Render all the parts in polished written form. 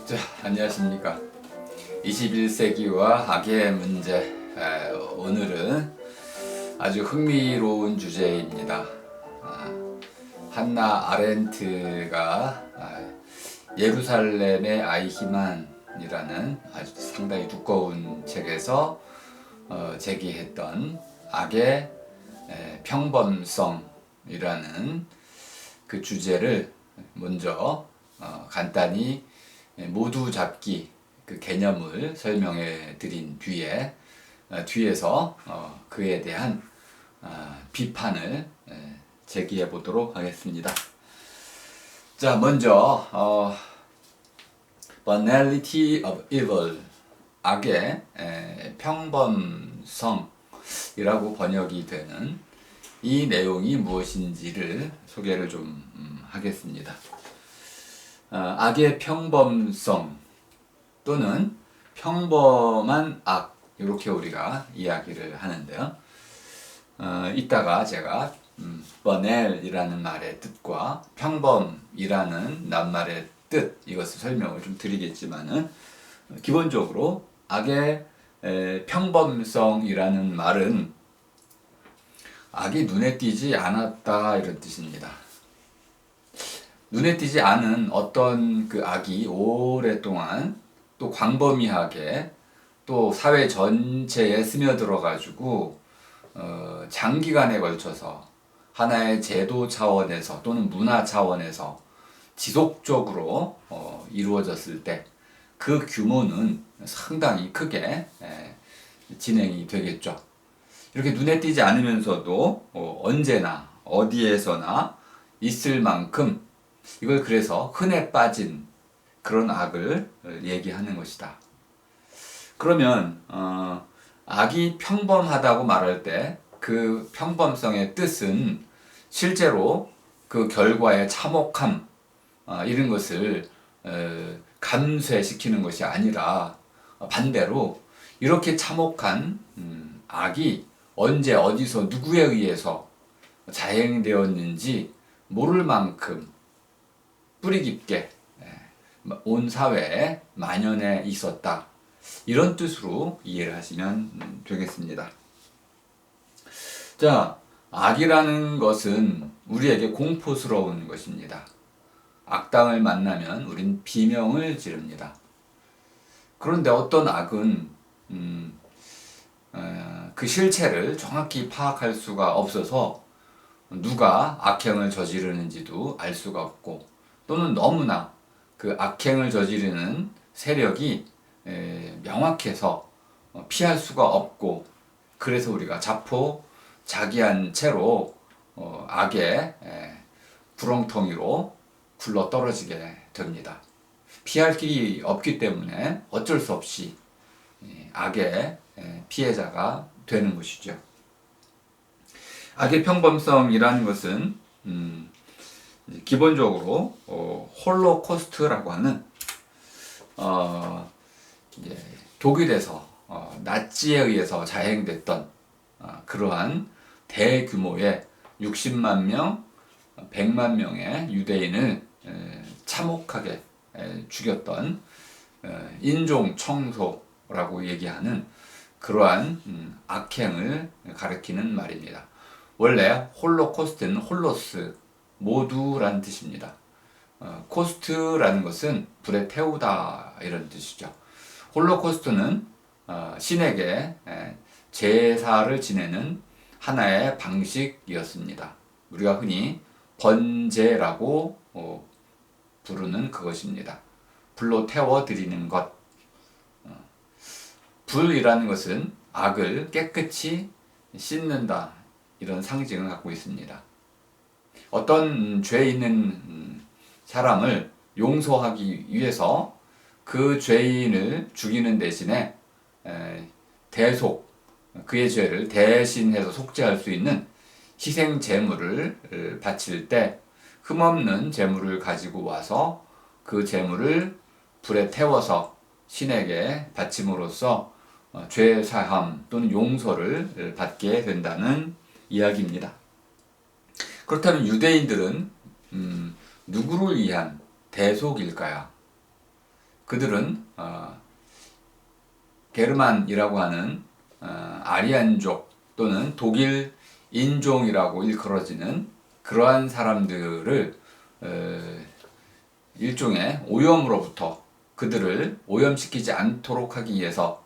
자, 안녕하십니까. 21세기와 악의 문제. 오늘은 아주 흥미로운 주제입니다. 한나 아렌트가 예루살렘의 아이히만이라는 아주 상당히 두꺼운 책에서 제기했던 악의 평범성이라는 그 주제를 먼저 간단히 모두 잡기 그 개념을 설명해 드린 뒤에서 그에 대한 비판을 제기해 보도록 하겠습니다. 자, 먼저 banality of evil, 악의 평범성이라고 번역이 되는 이 내용이 무엇인지를 소개를 좀 하겠습니다. 악의 평범성 또는 평범한 악, 이렇게 우리가 이야기를 하는데요. 이따가 제가 banal이라는 말의 뜻과 평범이라는 낱말의 뜻, 이것을 설명을 좀 드리겠지만은 기본적으로 악의 평범성이라는 말은 악이 눈에 띄지 않았다, 이런 뜻입니다. 눈에 띄지 않은 어떤 그 악이 오랫동안 또 광범위하게 또 사회 전체에 스며들어 가지고 장기간에 걸쳐서 하나의 제도 차원에서 또는 문화 차원에서 지속적으로 이루어졌을 때 그 규모는 상당히 크게 진행이 되겠죠. 이렇게 눈에 띄지 않으면서도 언제나 어디에서나 있을 만큼, 이걸 그래서 흔해 빠진 그런 악을 얘기하는 것이다. 그러면 악이 평범하다고 말할 때 그 평범성의 뜻은 실제로 그 결과의 참혹함, 이런 것을 감쇄시키는 것이 아니라 반대로 이렇게 참혹한 악이 언제 어디서 누구에 의해서 자행되었는지 모를 만큼 뿌리 깊게 온 사회에 만연해 있었다, 이런 뜻으로 이해를 하시면 되겠습니다. 자, 악이라는 것은 우리에게 공포스러운 것입니다. 악당을 만나면 우린 비명을 지릅니다. 그런데 어떤 악은 그 실체를 정확히 파악할 수가 없어서 누가 악행을 저지르는지도 알 수가 없고, 또는 너무나 그 악행을 저지르는 세력이 명확해서 피할 수가 없고, 그래서 우리가 자포자기한 채로 악의 구렁텅이로 굴러 떨어지게 됩니다. 피할 길이 없기 때문에 어쩔 수 없이 악의 피해자가 되는 것이죠. 악의 평범성이라는 것은 기본적으로 홀로코스트라고 하는 이제 독일에서 나치에 의해서 자행됐던 그러한 대규모의 60만 명, 100만 명의 유대인을 참혹하게 죽였던 인종 청소라고 얘기하는 그러한 악행을 가리키는 말입니다. 원래 홀로코스트는 홀로스, 모두라는 뜻입니다. 코스트라는 것은 불에 태우다, 이런 뜻이죠. 홀로코스트는 신에게 제사를 지내는 하나의 방식이었습니다. 우리가 흔히 번제라고 부르는 그것입니다. 불로 태워 드리는 것. 불이라는 것은 악을 깨끗이 씻는다, 이런 상징을 갖고 있습니다. 어떤 죄 있는 사람을 용서하기 위해서 그 죄인을 죽이는 대신에 그의 죄를 대신해서 속죄할 수 있는 희생 제물을 바칠 때 흠없는 제물을 가지고 와서 그 제물을 불에 태워서 신에게 바침으로써 죄 사함 또는 용서를 받게 된다는 이야기입니다. 그렇다면 유대인들은 누구를 위한 대속일까요? 그들은 게르만이라고 하는 아리안족 또는 독일 인종이라고 일컬어지는 그러한 사람들을 일종의 오염으로부터 그들을 오염시키지 않도록 하기 위해서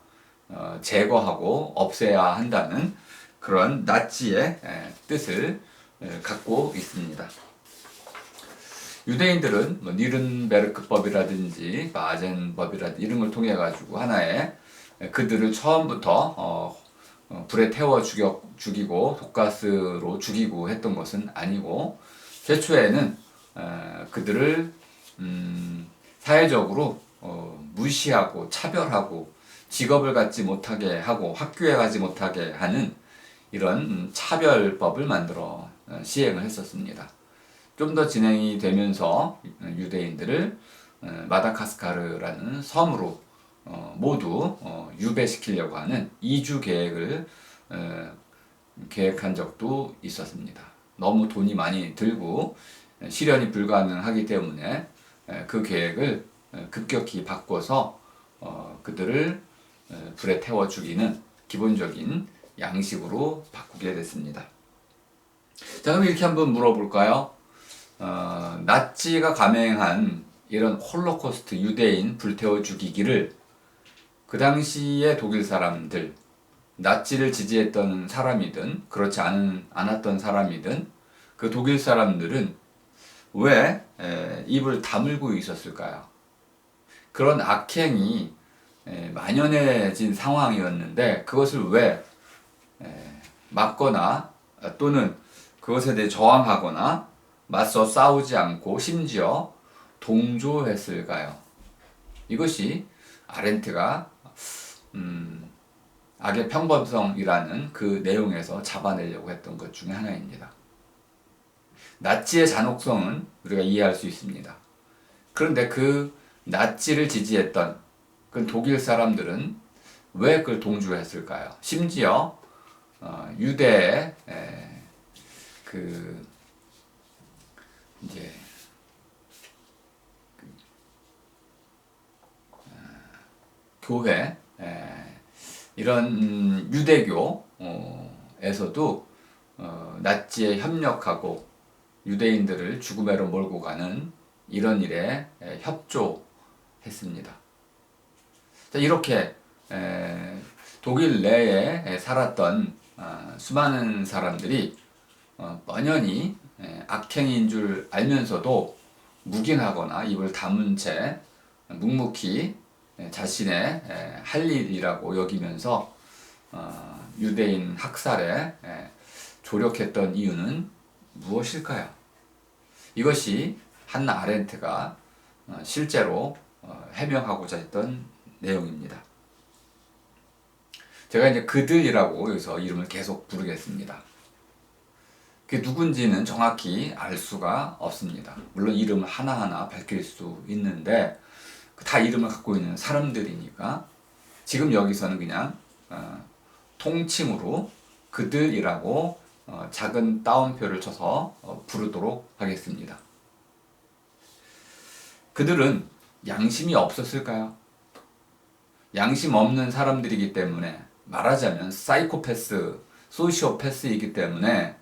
제거하고 없애야 한다는 그런 나치의 뜻을 갖고 있습니다. 유대인들은 뭐 니른베르크법이라든지 바젠법이라든지 이런 걸 통해 가지고 하나의 그들을 처음부터 불에 태워 죽이고 독가스로 죽이고 했던 것은 아니고, 최초에는 그들을 사회적으로 무시하고 차별하고 직업을 갖지 못하게 하고 학교에 가지 못하게 하는 이런 차별법을 만들어 시행을 했었습니다. 좀 더 진행이 되면서 유대인들을 마다가스카르라는 섬으로 모두 유배시키려고 하는 이주 계획을 계획한 적도 있었습니다. 너무 돈이 많이 들고 실현이 불가능하기 때문에 그 계획을 급격히 바꿔서 그들을 불에 태워 죽이는 기본적인 양식으로 바꾸게 됐습니다. 자, 그럼 이렇게 한번 물어볼까요? 나치가 감행한 이런 홀로코스트, 유대인 불태워 죽이기를 그 당시에 독일 사람들, 나치를 지지했던 사람이든 그렇지 않았던 사람이든 그 독일 사람들은 왜 입을 다물고 있었을까요? 그런 악행이 만연해진 상황이었는데 그것을 왜 막거나 또는 그것에 대해 저항하거나 맞서 싸우지 않고 심지어 동조했을까요? 이것이 아렌트가 악의 평범성이라는 그 내용에서 잡아내려고 했던 것 중에 하나입니다. 나치의 잔혹성은 우리가 이해할 수 있습니다. 그런데 그 나치를 지지했던 그 독일 사람들은 왜 그걸 동조했을까요? 심지어 유대의 그 이제 교회 이런 유대교에서도 나치에 협력하고 유대인들을 죽음으로 몰고 가는 이런 일에 협조했습니다. 이렇게 독일 내에 살았던 수많은 사람들이 뻔연히 악행인 줄 알면서도 묵인하거나 입을 다문 채 묵묵히 자신의 할 일이라고 여기면서 유대인 학살에 조력했던 이유는 무엇일까요? 이것이 한나 아렌트가 실제로 해명하고자 했던 내용입니다. 제가 이제 그들이라고 여기서 이름을 계속 부르겠습니다. 그게 누군지는 정확히 알 수가 없습니다. 물론 이름을 하나하나 밝힐 수 있는데 다 이름을 갖고 있는 사람들이니까 지금 여기서는 그냥 통칭으로 그들이라고 작은 따옴표를 쳐서 부르도록 하겠습니다. 그들은 양심이 없었을까요? 양심 없는 사람들이기 때문에, 말하자면 사이코패스, 소시오패스이기 때문에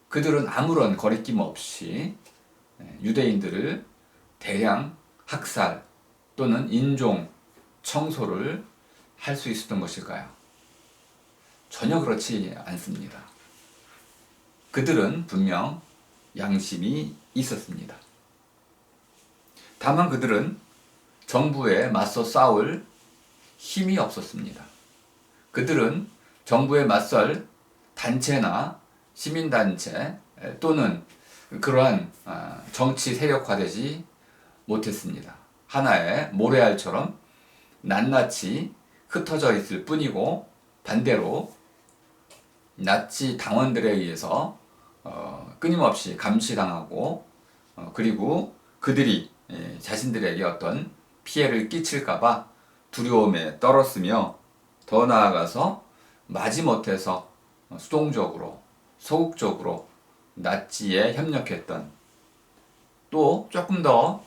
그들은 아무런 거리낌 없이 유대인들을 대량 학살 또는 인종 청소를 할 수 있었던 것일까요? 전혀 그렇지 않습니다. 그들은 분명 양심이 있었습니다. 다만 그들은 정부에 맞서 싸울 힘이 없었습니다. 그들은 정부에 맞설 단체나 시민단체 또는 그러한 정치 세력화되지 못했습니다. 하나의 모래알처럼 낱낱이 흩어져 있을 뿐이고, 반대로 나치 당원들에 의해서 끊임없이 감시당하고 그리고 그들이 자신들에게 어떤 피해를 끼칠까봐 두려움에 떨었으며, 더 나아가서 마지못해서 수동적으로 소극적으로 나치에 협력했던, 또 조금 더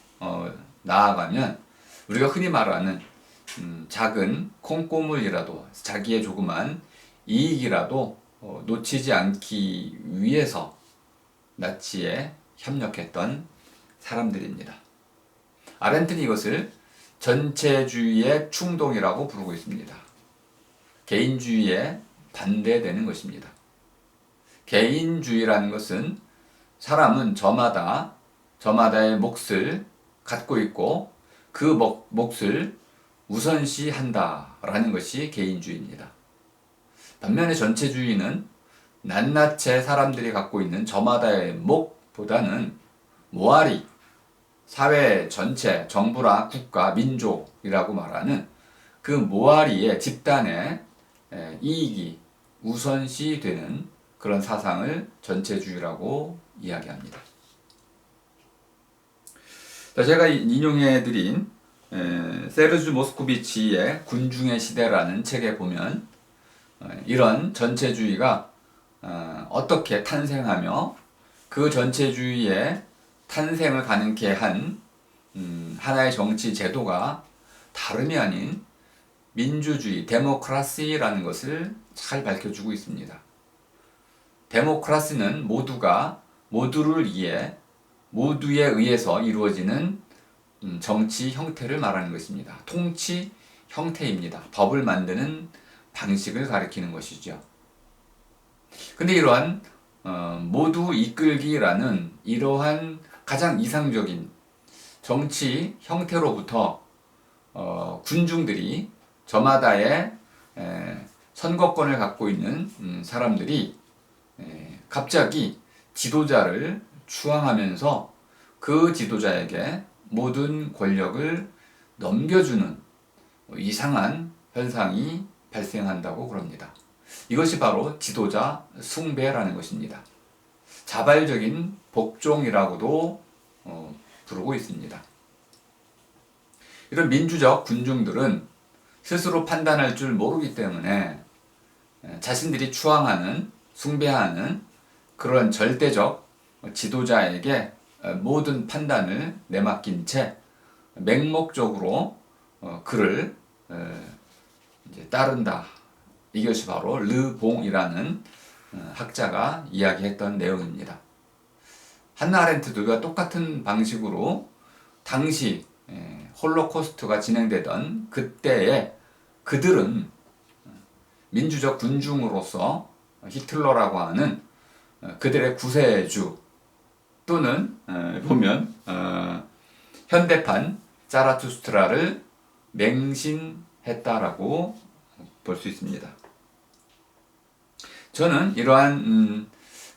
나아가면 우리가 흔히 말하는 작은 콩고물이라도 자기의 조그만 이익이라도 놓치지 않기 위해서 나치에 협력했던 사람들입니다. 아렌트는 이것을 전체주의의 충동이라고 부르고 있습니다. 개인주의에 반대되는 것입니다. 개인주의라는 것은 사람은 저마다의 몫을 갖고 있고 그 몫을 우선시한다라는 것이 개인주의입니다. 반면에 전체주의는 낱낱이 사람들이 갖고 있는 저마다의 몫보다는 모아리, 사회 전체, 정부라 국가, 민족이라고 말하는 그 모아리의 집단의 이익이 우선시되는 그런 사상을 전체주의라고 이야기합니다. 제가 인용해드린 세르주 모스코비치의 군중의 시대라는 책에 보면 이런 전체주의가 어떻게 탄생하며 그 전체주의의 탄생을 가능케 한 하나의 정치 제도가 다름이 아닌 민주주의, 데모크라시라는 것을 잘 밝혀주고 있습니다. 데모크라시는 모두를 위해 모두에 의해서 이루어지는 정치 형태를 말하는 것입니다. 통치 형태입니다. 법을 만드는 방식을 가리키는 것이죠. 근데 이러한 모두 이끌기라는 이러한 가장 이상적인 정치 형태로부터 군중들이 저마다의 선거권을 갖고 있는 사람들이 갑자기 지도자를 추앙하면서 그 지도자에게 모든 권력을 넘겨주는 이상한 현상이 발생한다고 그럽니다. 이것이 바로 지도자 숭배라는 것입니다. 자발적인 복종이라고도 부르고 있습니다. 이런 민주적 군중들은 스스로 판단할 줄 모르기 때문에 자신들이 추앙하는, 숭배하는 그런 절대적 지도자에게 모든 판단을 내맡긴 채 맹목적으로 그를 이제 따른다. 이것이 바로 르봉이라는 학자가 이야기했던 내용입니다. 한나 아렌트도 똑같은 방식으로 당시 홀로코스트가 진행되던 그때에 그들은 민주적 군중으로서 히틀러라고 하는 그들의 구세주 또는 보면 현대판 자라투스트라를 맹신했다라고 볼 수 있습니다. 저는 이러한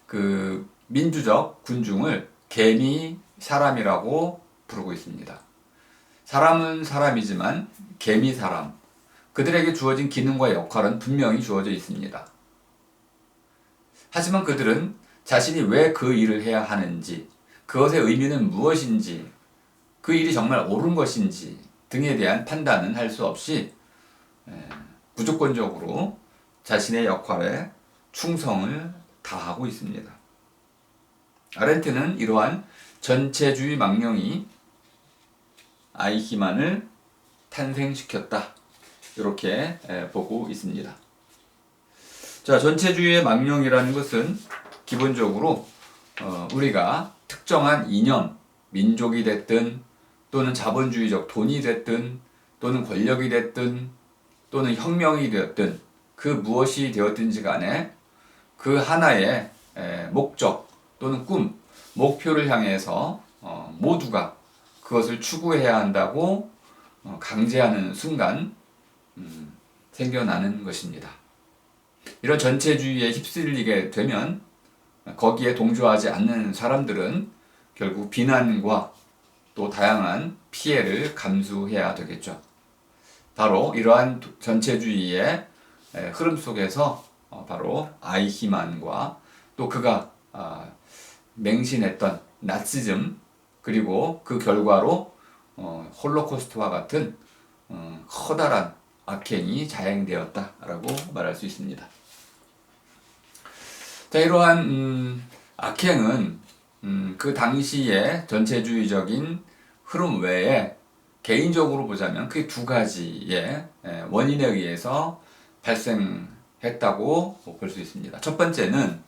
그 민주적 군중을 개미 사람이라고 부르고 있습니다. 사람은 사람이지만 개미 사람, 그들에게 주어진 기능과 역할은 분명히 주어져 있습니다. 하지만 그들은 자신이 왜 그 일을 해야 하는지, 그것의 의미는 무엇인지, 그 일이 정말 옳은 것인지 등에 대한 판단은 할 수 없이 무조건적으로 자신의 역할에 충성을 다하고 있습니다. 아렌트는 이러한 전체주의 망령이 아이히만을 탄생시켰다. 이렇게 보고 있습니다. 자, 전체주의의 망령이라는 것은 기본적으로 우리가 특정한 이념, 민족이 됐든 또는 자본주의적 돈이 됐든 또는 권력이 됐든 또는 혁명이 되었든 그 무엇이 되었든지 간에 그 하나의 목적 또는 꿈, 목표를 향해서 모두가 그것을 추구해야 한다고 강제하는 순간 생겨나는 것입니다. 이런 전체주의에 휩쓸리게 되면 거기에 동조하지 않는 사람들은 결국 비난과 또 다양한 피해를 감수해야 되겠죠. 바로 이러한 전체주의의 흐름 속에서 바로 아이히만과 또 그가 맹신했던 나치즘 그리고 그 결과로 홀로코스트와 같은 커다란 악행이 자행되었다라고 말할 수 있습니다. 자, 이러한 악행은 그 당시의 전체주의적인 흐름 외에 개인적으로 보자면 그 두 가지의 원인에 의해서 발생했다고 볼 수 있습니다. 첫 번째는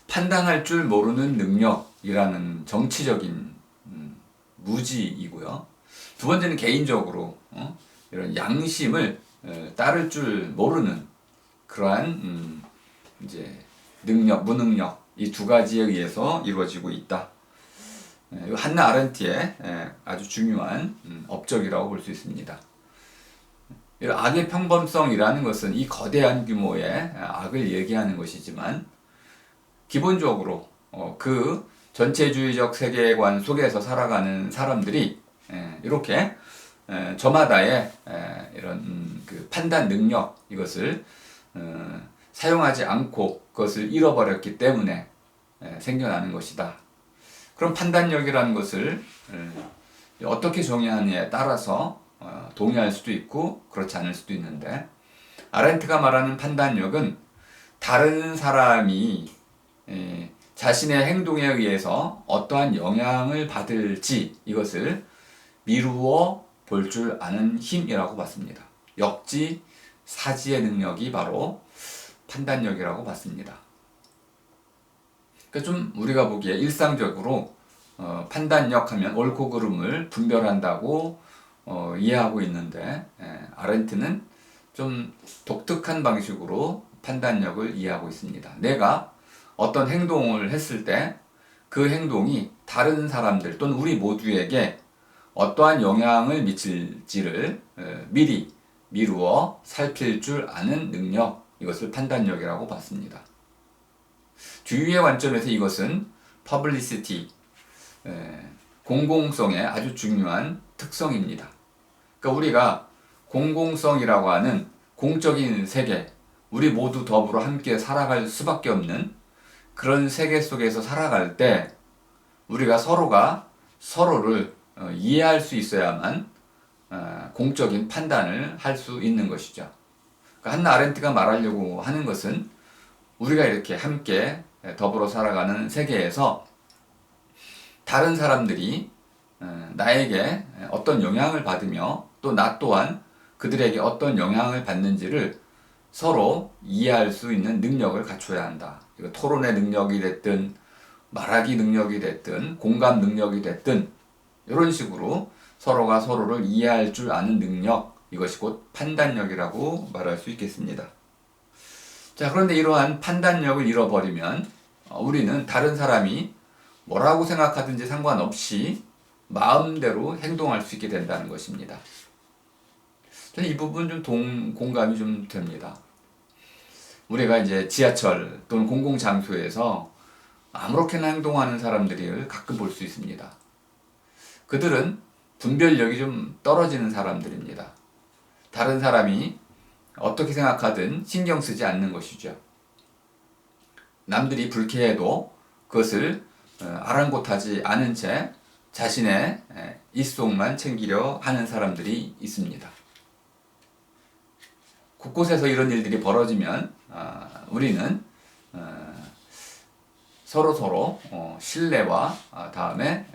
판단할 줄 모르는 능력이라는 정치적인 무지이고요. 두 번째는 개인적으로 이런 양심을 따를 줄 모르는 그러한 이제 능력, 무능력 이 두 가지에 의해서 이루어지고 있다. 한나 아렌트의 아주 중요한 업적이라고 볼 수 있습니다. 악의 평범성이라는 것은 이 거대한 규모의 악을 얘기하는 것이지만 기본적으로 그 전체주의적 세계관 속에서 살아가는 사람들이 이렇게 저마다의 이런 그 판단 능력 이것을 사용하지 않고 그것을 잃어버렸기 때문에 생겨나는 것이다. 그럼 판단력이라는 것을 어떻게 정의하느냐에 따라서 동의할 수도 있고 그렇지 않을 수도 있는데 아렌트가 말하는 판단력은 다른 사람이 자신의 행동에 의해서 어떠한 영향을 받을지 이것을 미루어 볼 줄 아는 힘이라고 봤습니다. 역지 사지의 능력이 바로 판단력이라고 봤습니다. 그러니까 좀 우리가 보기에 일상적으로 판단력 하면 옳고 그름을 분별한다고 이해하고 있는데 아렌트는 좀 독특한 방식으로 판단력을 이해하고 있습니다. 내가 어떤 행동을 했을 때 그 행동이 다른 사람들 또는 우리 모두에게 어떠한 영향을 미칠지를 미리 미루어 살필 줄 아는 능력 이것을 판단력이라고 봤습니다. 주위의 관점에서 이것은 퍼블리시티 공공성의 아주 중요한 특성입니다. 그러니까 우리가 공공성이라고 하는 공적인 세계, 우리 모두 더불어 함께 살아갈 수밖에 없는 그런 세계 속에서 살아갈 때 우리가 서로가 서로를 이해할 수 있어야만 공적인 판단을 할 수 있는 것이죠. 그러니까 한나 아렌트가 말하려고 하는 것은 우리가 이렇게 함께 더불어 살아가는 세계에서 다른 사람들이 나에게 어떤 영향을 받으며 또 나 또한 그들에게 어떤 영향을 받는지를 서로 이해할 수 있는 능력을 갖춰야 한다. 이거 토론의 능력이 됐든 말하기 능력이 됐든 공감 능력이 됐든 이런 식으로 서로가 서로를 이해할 줄 아는 능력 이것이 곧 판단력이라고 말할 수 있겠습니다. 자, 그런데 이러한 판단력을 잃어버리면 우리는 다른 사람이 뭐라고 생각하든지 상관없이 마음대로 행동할 수 있게 된다는 것입니다. 저는 이 부분 좀 공감이 좀 됩니다. 우리가 이제 지하철 또는 공공장소에서 아무렇게나 행동하는 사람들을 가끔 볼 수 있습니다. 그들은 분별력이 좀 떨어지는 사람들입니다. 다른 사람이 어떻게 생각하든 신경 쓰지 않는 것이죠. 남들이 불쾌해도 그것을 아랑곳하지 않은 채 자신의 입속만 챙기려 하는 사람들이 있습니다. 곳곳에서 이런 일들이 벌어지면 우리는 서로 신뢰와 다음에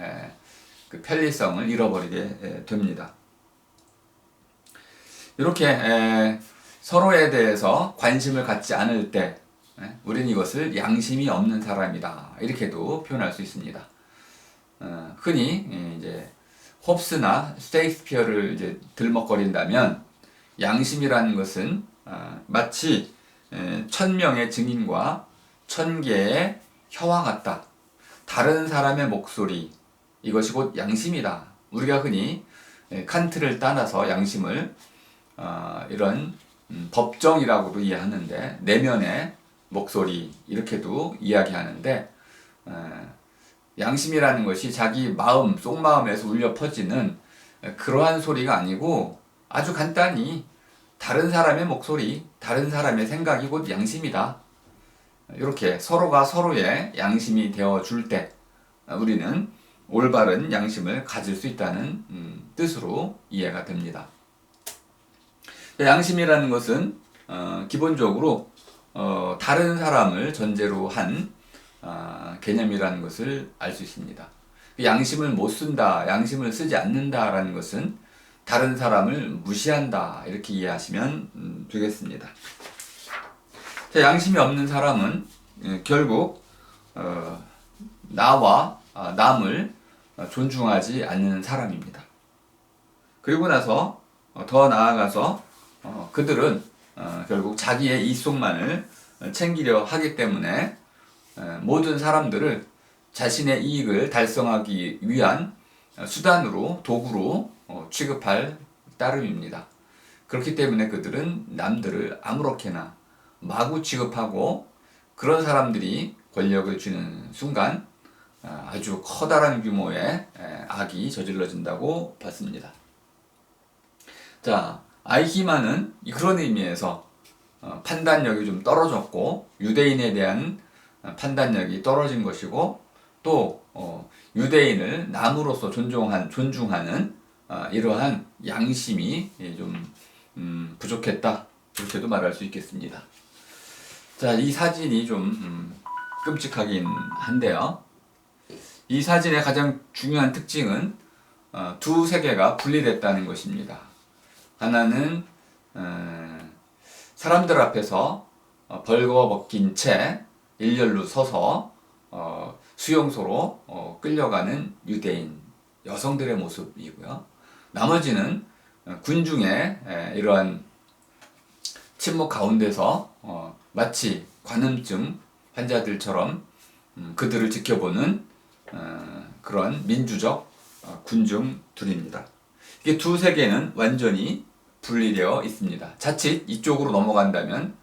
그 편리성을 잃어버리게 됩니다. 이렇게 서로에 대해서 관심을 갖지 않을 때 우리는 이것을 양심이 없는 사람이다 이렇게도 표현할 수 있습니다. 흔히 이제 홉스나 셰익스피어를 이제 들먹거린다면 양심이라는 것은 마치 1000명의 증인과 1000개의 혀와 같다. 다른 사람의 목소리 이것이 곧 양심이다. 우리가 흔히 칸트를 따라서 양심을 이런 법정이라고도 이해하는데 내면의 목소리 이렇게도 이야기하는데 양심이라는 것이 자기 마음 속마음에서 울려 퍼지는 그러한 소리가 아니고 아주 간단히 다른 사람의 목소리, 다른 사람의 생각이 곧 양심이다. 이렇게 서로가 서로의 양심이 되어줄 때 우리는 올바른 양심을 가질 수 있다는 뜻으로 이해가 됩니다. 양심이라는 것은 기본적으로 다른 사람을 전제로 한 개념이라는 것을 알 수 있습니다. 양심을 못 쓴다, 양심을 쓰지 않는다라는 것은 다른 사람을 무시한다, 이렇게 이해하시면 되겠습니다. 자, 양심이 없는 사람은 결국 나와 남을 존중하지 않는 사람입니다. 그리고 나서 더 나아가서 그들은 결국 자기의 이속만을 챙기려 하기 때문에 모든 사람들을 자신의 이익을 달성하기 위한 수단으로, 도구로 취급할 따름입니다. 그렇기 때문에 그들은 남들을 아무렇게나 마구 취급하고, 그런 사람들이 권력을 쥐는 순간 아주 커다란 규모의 악이 저질러진다고 봤습니다. 자, 아이히만은 그런 의미에서 판단력이 좀 떨어졌고, 유대인에 대한 판단력이 떨어진 것이고, 또 유대인을 남으로서 존중하는 이러한 양심이 좀 부족했다, 이렇게도 말할 수 있겠습니다. 자, 이 사진이 좀 끔찍하긴 한데요. 이 사진의 가장 중요한 특징은 두 세계가 분리됐다는 것입니다. 하나는 사람들 앞에서 벌거벗긴 채 일렬로 서서 수용소로 끌려가는 유대인 여성들의 모습이고요. 나머지는 군중의 이러한 침묵 가운데서 마치 관음증 환자들처럼 그들을 지켜보는 그런 민주적 군중들입니다. 이게 두 세계는 완전히 분리되어 있습니다. 자칫 이쪽으로 넘어간다면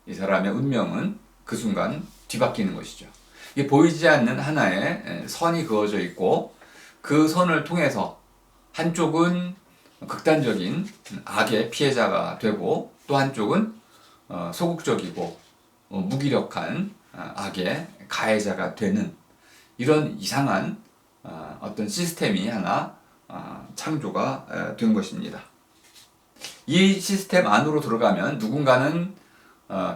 이 사람의 운명은 그 순간 뒤바뀌는 것이죠. 이게 보이지 않는 하나의 선이 그어져 있고, 그 선을 통해서 한쪽은 극단적인 악의 피해자가 되고, 또 한쪽은 소극적이고 무기력한 악의 가해자가 되는 이런 이상한 어떤 시스템이 하나 창조가 된 것입니다. 이 시스템 안으로 들어가면 누군가는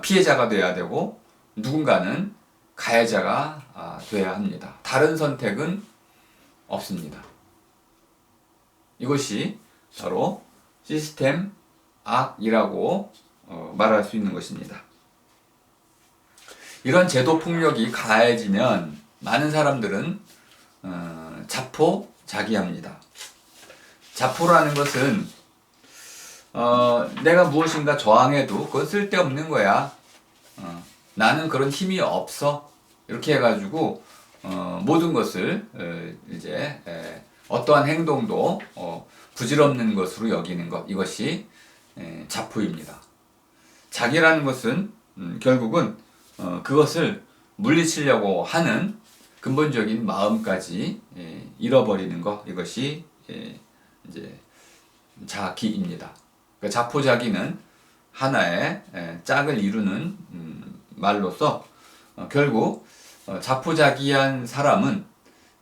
피해자가 되어야 되고, 누군가는 가해자가 되어야 합니다. 다른 선택은 없습니다. 이것이 바로 시스템 악이라고 말할 수 있는 것입니다. 이런 제도 폭력이 가해지면 많은 사람들은 자포자기합니다. 자포라는 것은 내가 무엇인가 저항해도 그건 쓸데없는 거야. 나는 그런 힘이 없어. 이렇게 해가지고 모든 것을 이제 어떠한 행동도 부질없는 것으로 여기는 것, 이것이 자포입니다. 자기라는 것은 결국은 그것을 물리치려고 하는 근본적인 마음까지 잃어버리는 것, 이것이 이제 자기입니다. 그러니까 자포자기는 하나의 짝을 이루는 말로서 결국 자포자기한 사람은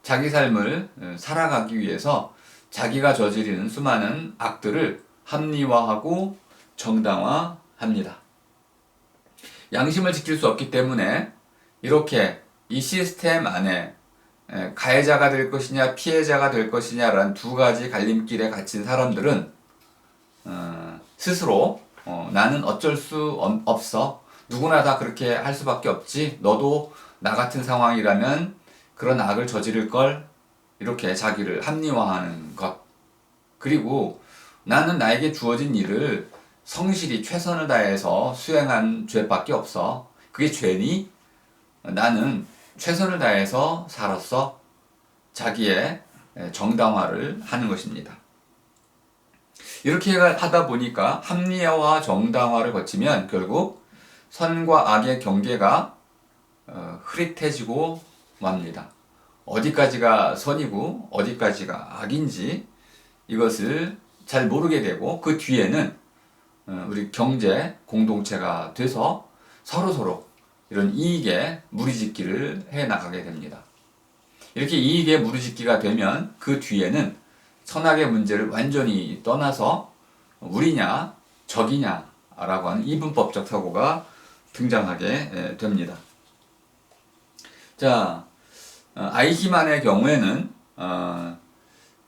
자기 삶을 살아가기 위해서 자기가 저지르는 수많은 악들을 합리화하고 정당화합니다. 양심을 지킬 수 없기 때문에 이렇게 이 시스템 안에 가해자가 될 것이냐 피해자가 될 것이냐라는 두 가지 갈림길에 갇힌 사람들은 스스로 나는 어쩔 수 없어, 누구나 다 그렇게 할 수밖에 없지, 너도 나 같은 상황이라면 그런 악을 저지를 걸, 이렇게 자기를 합리화하는 것. 그리고 나는 나에게 주어진 일을 성실히 최선을 다해서 수행한 죄밖에 없어. 그게 죄니? 나는 최선을 다해서 살았어. 자기의 정당화를 하는 것입니다. 이렇게 하다 보니까 합리화와 정당화를 거치면 결국 선과 악의 경계가 흐릿해지고 맙니다. 어디까지가 선이고 어디까지가 악인지 이것을 잘 모르게 되고, 그 뒤에는 우리 경제 공동체가 돼서 서로서로 이런 이익에 무리짓기를 해 나가게 됩니다. 이렇게 이익에 무리짓기가 되면 그 뒤에는 선악의 문제를 완전히 떠나서 우리냐 적이냐 라고 하는 이분법적 사고가 등장하게 됩니다. 자, 아이히만의 경우에는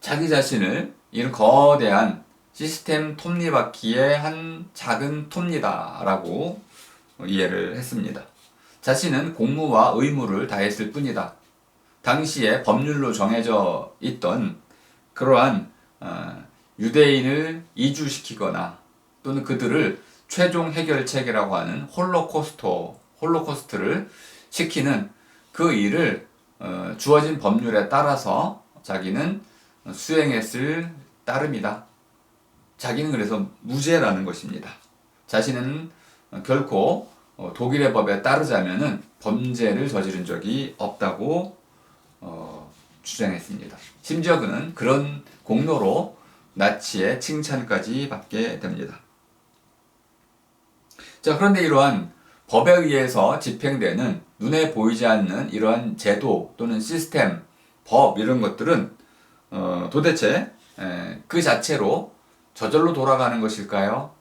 자기 자신을 이런 거대한 시스템 톱니바퀴의 한 작은 톱니다라고 이해를 했습니다. 자신은 공무와 의무를 다했을 뿐이다. 당시에 법률로 정해져 있던 그러한 유대인을 이주시키거나 또는 그들을 최종 해결책이라고 하는 홀로코스트를 시키는 그 일을 주어진 법률에 따라서 자기는 수행했을 따름이다. 자기는 그래서 무죄라는 것입니다. 자신은 결코 독일의 법에 따르자면은 범죄를 저지른 적이 없다고 주장했습니다. 심지어 그는 그런 공로로 나치의 칭찬까지 받게 됩니다. 자, 그런데 이러한 법에 의해서 집행되는 눈에 보이지 않는 이러한 제도 또는 시스템, 법 이런 것들은 도대체 그 자체로 저절로 돌아가는 것일까요?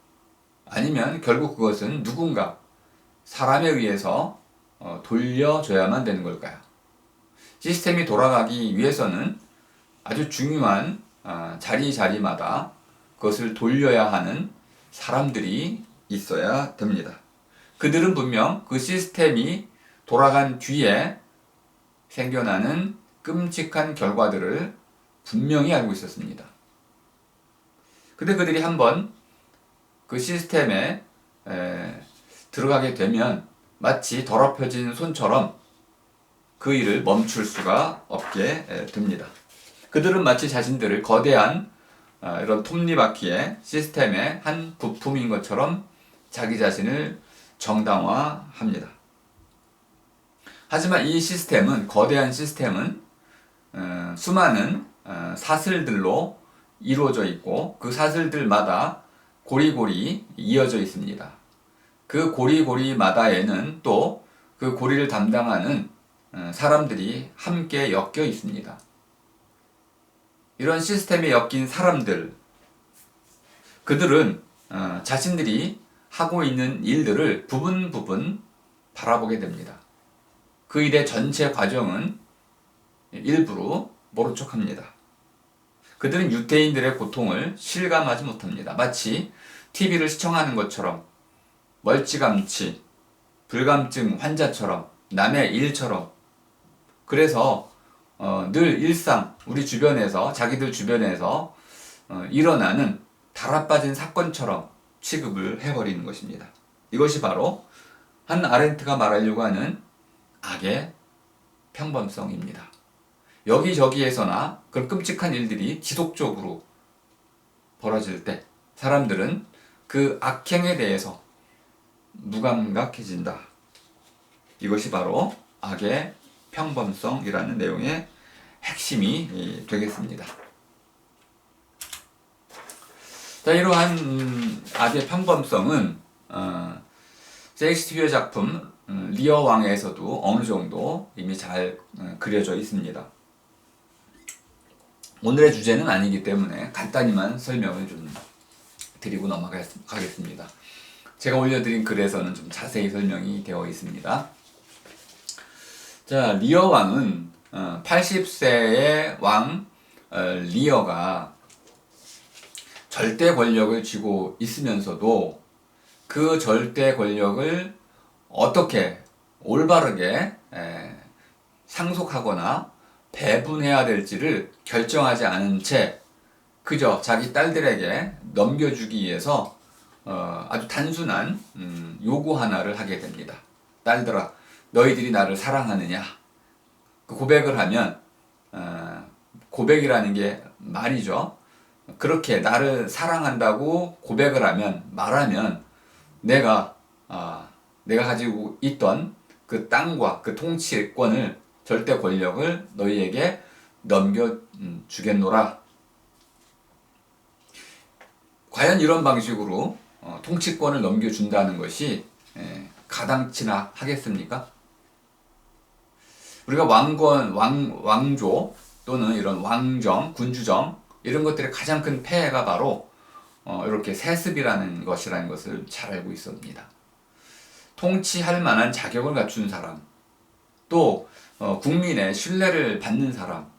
아니면 결국 그것은 누군가 사람에 의해서 돌려줘야만 되는 걸까요? 시스템이 돌아가기 위해서는 아주 중요한 자리마다 그것을 돌려야 하는 사람들이 있어야 됩니다. 그들은 분명 그 시스템이 돌아간 뒤에 생겨나는 끔찍한 결과들을 분명히 알고 있었습니다. 근데 그들이 한번 그 시스템에 들어가게 되면 마치 더럽혀진 손처럼 그 일을 멈출 수가 없게 됩니다. 그들은 마치 자신들을 거대한 이런 톱니바퀴의 시스템의 한 부품인 것처럼 자기 자신을 정당화합니다. 하지만 이 시스템은, 거대한 시스템은 수많은 사슬들로 이루어져 있고 그 사슬들마다 고리고리 이어져 있습니다. 그 고리고리마다에는 또 그 고리를 담당하는 사람들이 함께 엮여 있습니다. 이런 시스템에 엮인 사람들, 그들은 자신들이 하고 있는 일들을 부분 바라보게 됩니다. 그 일의 전체 과정은 일부러 모른 척합니다. 그들은 유대인들의 고통을 실감하지 못합니다. 마치 TV를 시청하는 것처럼 멀찌감치 불감증 환자처럼 남의 일처럼 그래서 늘 일상 우리 주변에서 자기들 주변에서 일어나는 달아빠진 사건처럼 취급을 해버리는 것입니다. 이것이 바로 한 아렌트가 말하려고 하는 악의 평범성입니다. 여기저기에서나 그런 끔찍한 일들이 지속적으로 벌어질 때 사람들은 그 악행에 대해서 무감각해진다. 이것이 바로 악의 평범성이라는 내용의 핵심이 되겠습니다. 자, 이러한 악의 평범성은 셰익스피어 작품 리어 왕에서도 어느 정도 이미 잘 그려져 있습니다. 오늘의 주제는 아니기 때문에 간단히만 설명을 좀 드리고 넘어가겠습니다. 제가 올려드린 글에서는 좀 자세히 설명이 되어 있습니다. 자, 리어 왕은 80세의 왕 리어가 절대 권력을 쥐고 있으면서도 그 절대 권력을 어떻게 올바르게 상속하거나 배분해야 될지를 결정하지 않은 채 그저 자기 딸들에게 넘겨주기 위해서 아주 단순한 요구 하나를 하게 됩니다. 딸들아, 너희들이 나를 사랑하느냐? 그 고백을 하면 고백이라는 게 말이죠. 그렇게 나를 사랑한다고 고백을 하면 말하면 내가 가지고 있던 그 땅과 그 통치권을 절대 권력을 너희에게 넘겨주겠노라. 과연 이런 방식으로 통치권을 넘겨준다는 것이 가당치나 하겠습니까? 우리가 왕조 또는 이런 왕정, 군주정 이런 것들의 가장 큰 폐해가 바로 이렇게 세습이라는 것이라는 것을 잘 알고 있습니다. 통치할 만한 자격을 갖춘 사람, 또 국민의 신뢰를 받는 사람,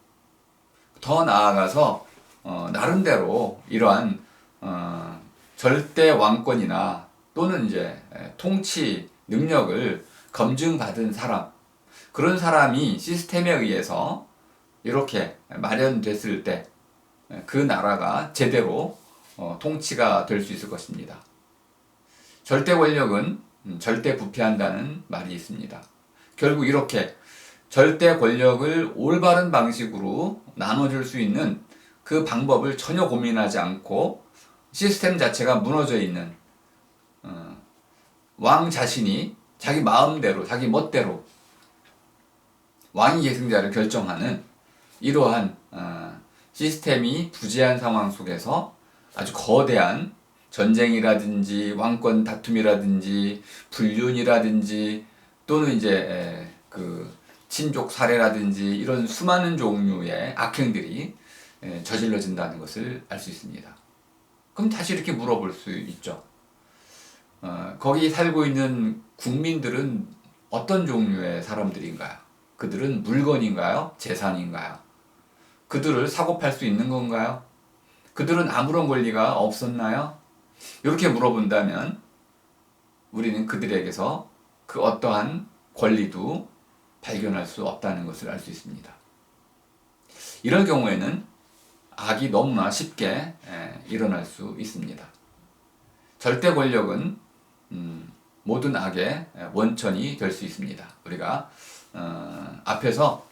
더 나아가서 나름대로 이러한 절대 왕권이나 또는 이제 통치 능력을 검증받은 사람, 그런 사람이 시스템에 의해서 이렇게 마련됐을 때 그 나라가 제대로 통치가 될 수 있을 것입니다. 절대 권력은 절대 부패한다는 말이 있습니다. 결국 이렇게 절대 권력을 올바른 방식으로 나눠줄 수 있는 그 방법을 전혀 고민하지 않고 시스템 자체가 무너져 있는 왕 자신이 자기 마음대로, 자기 멋대로 왕위 계승자를 결정하는 이러한 시스템이 부재한 상황 속에서 아주 거대한 전쟁이라든지 왕권 다툼이라든지 불륜이라든지 또는 이제 그 친족 살해라든지 이런 수많은 종류의 악행들이 저질러진다는 것을 알 수 있습니다. 그럼 다시 이렇게 물어볼 수 있죠. 거기 살고 있는 국민들은 어떤 종류의 사람들인가요? 그들은 물건인가요? 재산인가요? 그들을 사고 팔 수 있는 건가요? 그들은 아무런 권리가 없었나요? 이렇게 물어본다면 우리는 그들에게서 그 어떠한 권리도 발견할 수 없다는 것을 알 수 있습니다. 이런 경우에는 악이 너무나 쉽게 일어날 수 있습니다. 절대 권력은 모든 악의 원천이 될 수 있습니다. 우리가 앞에서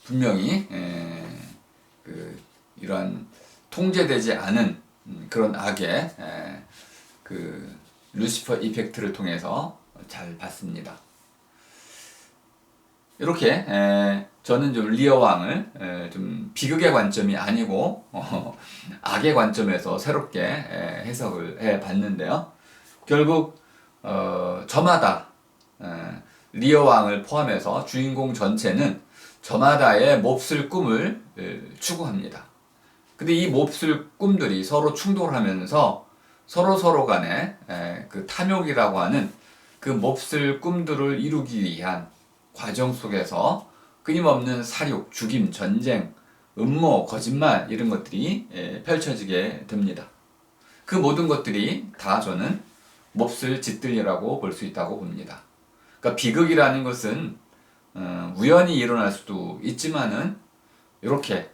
분명히 이러한 통제되지 않은 그런 악의 그 루시퍼 이펙트를 통해서 잘 봤습니다. 이렇게 저는 좀 리어 왕을 좀 비극의 관점이 아니고 악의 관점에서 새롭게 해석을 해 봤는데요. 결국 저마다 리어 왕을 포함해서 주인공 전체는 저마다의 몹쓸 꿈을 추구합니다. 근데 이 몹쓸 꿈들이 서로 충돌하면서 서로 간에 그 탐욕이라고 하는 그 몹쓸 꿈들을 이루기 위한 과정 속에서 끊임없는 살육, 죽임, 전쟁, 음모, 거짓말 이런 것들이 펼쳐지게 됩니다. 그 모든 것들이 다 저는 몹쓸 짓들이라고 볼 수 있다고 봅니다. 그러니까 비극이라는 것은 우연히 일어날 수도 있지만은 이렇게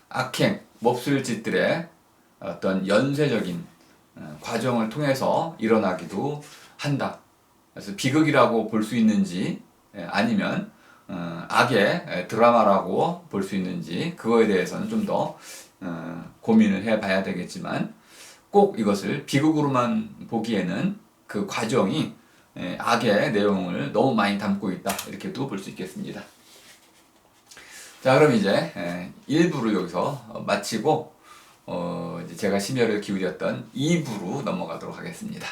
악행, 몹쓸 짓들의 어떤 연쇄적인 과정을 통해서 일어나기도 한다. 그래서 비극이라고 볼 수 있는지 아니면 악의 드라마라고 볼 수 있는지 그거에 대해서는 좀 더 고민을 해봐야 되겠지만 꼭 이것을 비극으로만 보기에는 그 과정이 악의 내용을 너무 많이 담고 있다 이렇게도 볼 수 있겠습니다. 자, 그럼 이제 1부를 여기서 마치고 이제 제가 심혈을 기울였던 2부로 넘어가도록 하겠습니다.